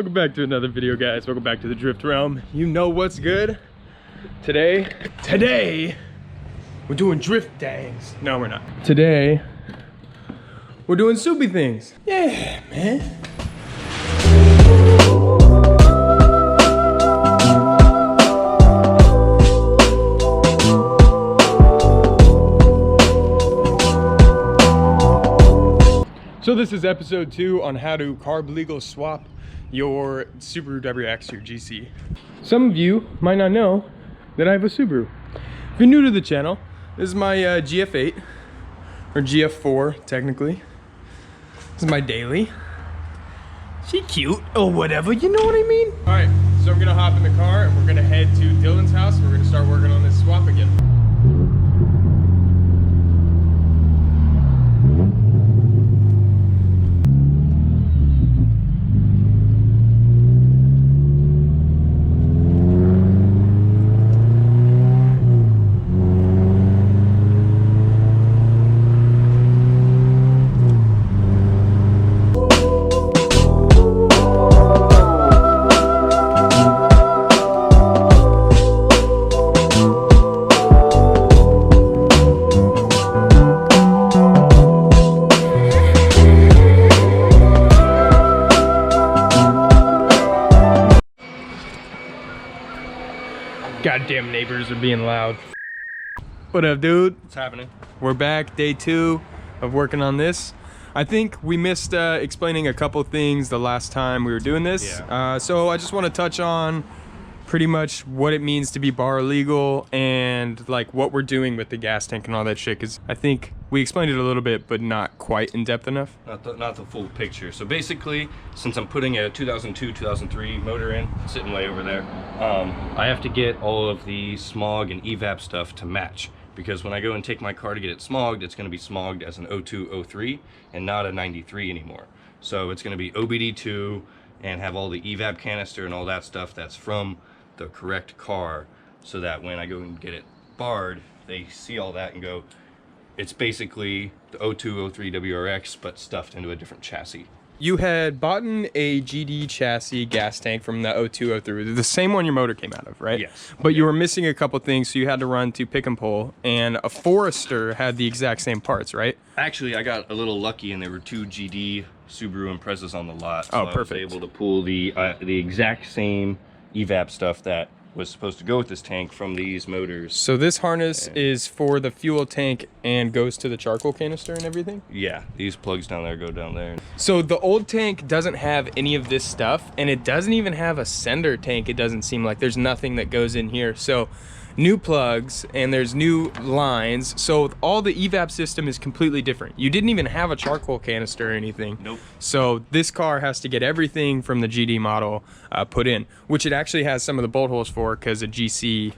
Welcome back to another video, guys. Welcome back to the Drift Realm. You know what's good? Today, we're doing drift things. No, we're not. Today, we're doing soupy things. Yeah, man. So this is episode 2 on how to carb legal swap your Subaru WRX, your GC. Some of you might not know that I have a Subaru. If you're new to the channel, this is my GF8, or GF4 technically. This is my daily. She cute, or whatever, you know what I mean? All right, so I'm gonna hop in the car and we're gonna head to Dylan's house and we're gonna start working on this swap again. Goddamn neighbors are being loud. What up, dude? What's happening? We're back, day 2 of working on this. I think we missed explaining a couple things the last time we were doing this. Yeah. So I just want to touch on pretty much what it means to be bar legal and like what we're doing with the gas tank and all that shit, because I think we explained it a little bit but not quite in depth enough. Not the full picture. So basically, since I'm putting a 2002-2003 motor in, sitting way over there, I have to get all of the SMOG and Evap stuff to match, because when I go and take my car to get it smogged, it's going to be smogged as an 02-03 and not a 93 anymore. So it's going to be OBD2 and have all the Evap canister and all that stuff that's from the correct car, so that when I go and get it barred, they see all that and go, it's basically the 02-03 WRX but stuffed into a different chassis. You had bought a GD chassis gas tank from the 02-03, the same one your motor came out of, right? Yes. But you were missing a couple things, so you had to run to pick and pull, and a Forester had the exact same parts, right? Actually, I got a little lucky and there were 2 GD Subaru Imprezas on the lot. So oh, perfect. I was able to pull the exact same Evap stuff that was supposed to go with this tank from these motors. So this harness is for the fuel tank and goes to the charcoal canister and everything? Yeah, these plugs down there go down there. So the old tank doesn't have any of this stuff, and it doesn't even have a sender tank. It doesn't seem like there's nothing that goes in here. So new plugs and there's new lines, so all the Evap system is completely different. You didn't even have a charcoal canister or anything. Nope. So this car has to get everything from the GD model put in, which it actually has some of the bolt holes for, because a GC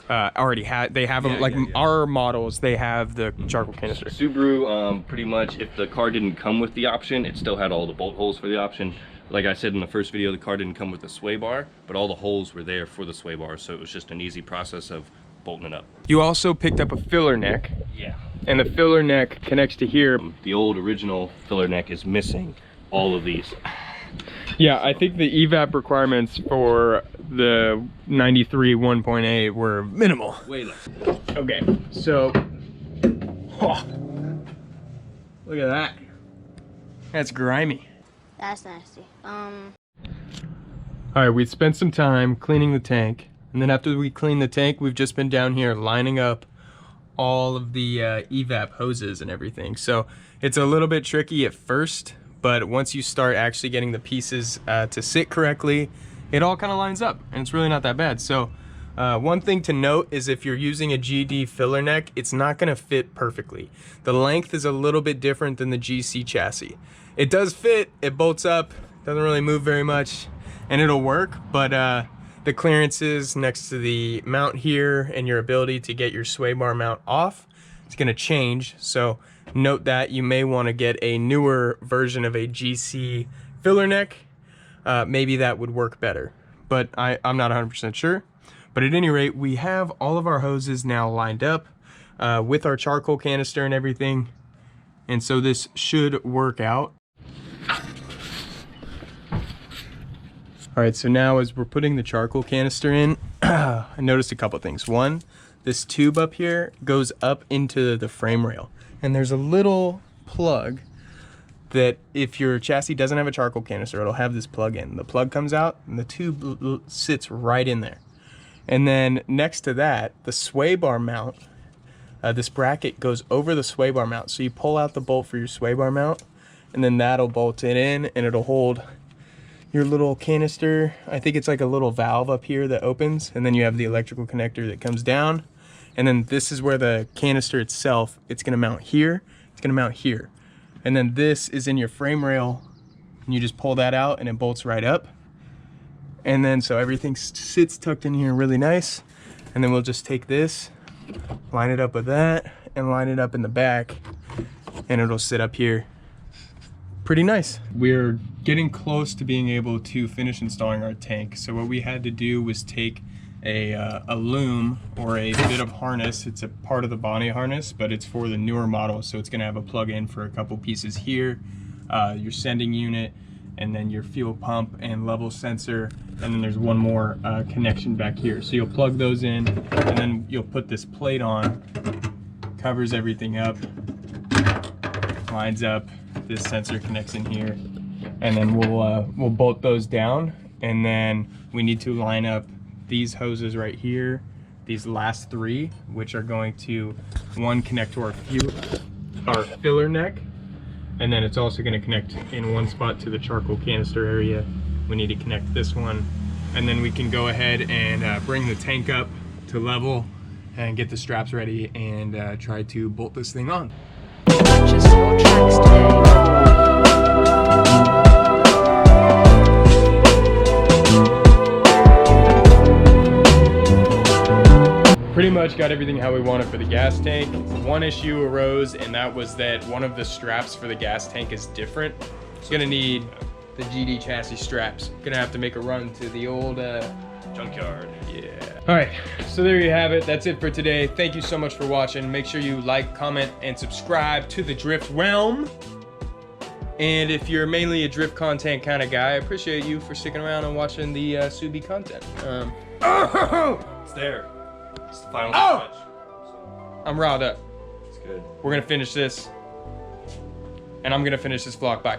already had, they have them, our models, they have the charcoal canister. Subaru, pretty much, if the car didn't come with the option, it still had all the bolt holes for the option. Like I said in the first video, the car didn't come with the sway bar, but all the holes were there for the sway bar, so it was just an easy process of bolting it up. You also picked up a filler neck. Yeah. And the filler neck connects to here. The old original filler neck is missing all of these. Yeah, I think the Evap requirements for the 93 1.8 were minimal. Way less. Okay, so, look at that. That's grimy. That's nasty. All right, we spent some time cleaning the tank, and then after we clean the tank, we've just been down here lining up all of the Evap hoses and everything. So it's a little bit tricky at first, but once you start actually getting the pieces to sit correctly, it all kind of lines up, and it's really not that bad. So one thing to note is if you're using a GD filler neck, it's not going to fit perfectly. The length is a little bit different than the GC chassis. It does fit, it bolts up, doesn't really move very much, and it'll work, but the clearances next to the mount here and your ability to get your sway bar mount off, it's going to change. So note that you may want to get a newer version of a GC filler neck. Maybe that would work better, but I'm not 100% sure. But at any rate, we have all of our hoses now lined up with our charcoal canister and everything, and so this should work out. All right, so now as we're putting the charcoal canister in, I noticed a couple things. One, this tube up here goes up into the frame rail, and there's a little plug that if your chassis doesn't have a charcoal canister, it'll have this plug in. The plug comes out and the tube sits right in there. And then next to that, the sway bar mount, this bracket goes over the sway bar mount. So you pull out the bolt for your sway bar mount, and then that'll bolt it in, and it'll hold your little canister. I think it's like a little valve up here that opens, and then you have the electrical connector that comes down. And then this is where the canister itself, it's gonna mount here, it's gonna mount here. And then this is in your frame rail, and you just pull that out and it bolts right up. And then so everything sits tucked in here really nice. And then we'll just take this, line it up with that, and line it up in the back, and it'll sit up here pretty nice. We're getting close to being able to finish installing our tank. So what we had to do was take a loom or a bit of harness. It's a part of the body harness, but it's for the newer model. So it's gonna have a plug-in for a couple pieces here, your sending unit, and then your fuel pump and level sensor, and then there's one more connection back here. So you'll plug those in, and then you'll put this plate on, covers everything up, lines up, this sensor connects in here, and then we'll bolt those down. And then we need to line up these hoses right here, these last three, which are going to, one, connect to our filler neck, and then it's also going to connect in one spot to the charcoal canister area. We need to connect this one, and then we can go ahead and bring the tank up to level and get the straps ready and try to bolt this thing on. Purchase your tracks today. Pretty much got everything how we wanted for the gas tank. One issue arose, and that was that one of the straps for the gas tank is different. It's gonna need the GD chassis straps. Gonna have to make a run to the old Junkyard. yeah. All right, so there you have it. That's it for today. Thank you so much for watching. Make sure you like, comment, and subscribe to the Drift Realm. And if you're mainly a drift content kind of guy, I appreciate you for sticking around and watching the Subi content. It's there. It's the final Oh! stretch. I'm riled up. It's good. We're gonna finish this, and I'm gonna finish this vlog. Bye.